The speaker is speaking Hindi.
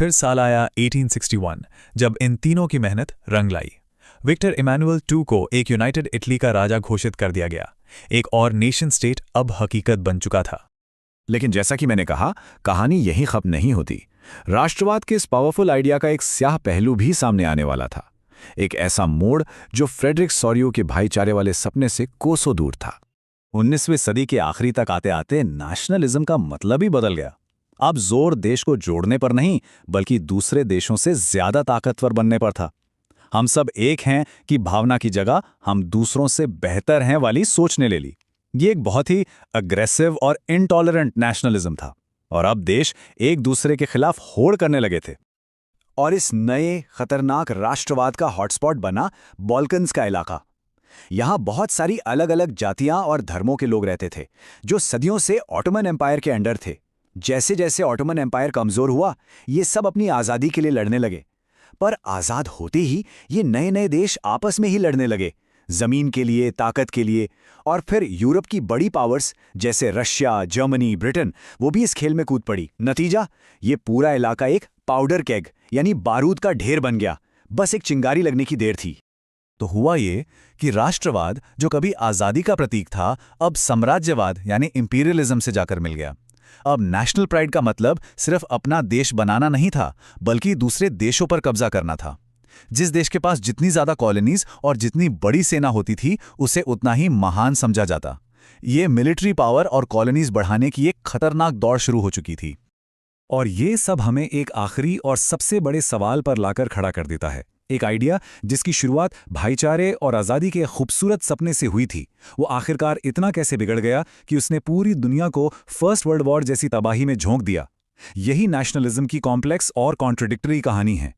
फिर साल आया 1861 जब इन तीनों की मेहनत रंग लाई। विक्टर इमैनुअल II को एक यूनाइटेड इटली का राजा घोषित कर दिया गया। एक और नेशन स्टेट अब हकीकत बन चुका था। लेकिन जैसा कि मैंने कहा, कहानी यहीं खत्म नहीं होती। राष्ट्रवाद के इस पावरफुल आइडिया का एक स्याह पहलू भी सामने आने वाला था। एक ऐसा मोड़ जो फ्रेडरिक सोरियो के भाईचारे वाले सपने से कोसों दूर था। 19वीं सदी के आखिरी तक आते आते नेशनलिज्म का मतलब ही बदल गया। अब जोर देश को जोड़ने पर नहीं, बल्कि दूसरे देशों से ज्यादा ताकतवर बनने पर था। हम सब एक हैं कि भावना की जगह हम दूसरों से बेहतर हैं वाली सोचने ले ली। ये एक बहुत ही अग्रेसिव और इनटॉलरेंट नेशनलिज्म था, और अब देश एक दूसरे के खिलाफ होड़ करने लगे थे। और इस नए खतरनाक राष्ट्रवाद का हॉटस्पॉट बना बॉल्कन्स का इलाका। यहाँ बहुत सारी अलग अलग जातियां और धर्मों के लोग रहते थे, जो सदियों से ऑटोमन एम्पायर के अंडर थे। जैसे जैसे ऑटोमन एम्पायर कमजोर हुआ, ये सब अपनी आज़ादी के लिए लड़ने लगे। पर आज़ाद होते ही ये नए नए देश आपस में ही लड़ने लगे, जमीन के लिए, ताकत के लिए। और फिर यूरोप की बड़ी पावर्स जैसे रशिया, जर्मनी, ब्रिटेन, वो भी इस खेल में कूद पड़ी। नतीजा, ये पूरा इलाका एक पाउडर केग यानी बारूद का ढेर बन गया। बस एक चिंगारी लगने की देर थी। तो हुआ ये कि राष्ट्रवाद, जो कभी आज़ादी का प्रतीक था, अब साम्राज्यवाद यानी इंपीरियलिज्म से जाकर मिल गया। अब नेशनल प्राइड का मतलब सिर्फ अपना देश बनाना नहीं था, बल्कि दूसरे देशों पर कब्जा करना था। जिस देश के पास जितनी ज्यादा कॉलोनीज और जितनी बड़ी सेना होती थी, उसे उतना ही महान समझा जाता। ये मिलिट्री पावर और कॉलोनीज बढ़ाने की एक खतरनाक दौड़ शुरू हो चुकी थी। और ये सब हमें एक आखिरी और सबसे बड़े सवाल पर लाकर खड़ा कर देता है। एक आइडिया जिसकी शुरुआत भाईचारे और आज़ादी के खूबसूरत सपने से हुई थी, वो आखिरकार इतना कैसे बिगड़ गया कि उसने पूरी दुनिया को फर्स्ट वर्ल्ड वॉर जैसी तबाही में झोंक दिया। यही नेशनलिज्म की कॉम्प्लेक्स और कॉन्ट्रडिक्टरी कहानी है।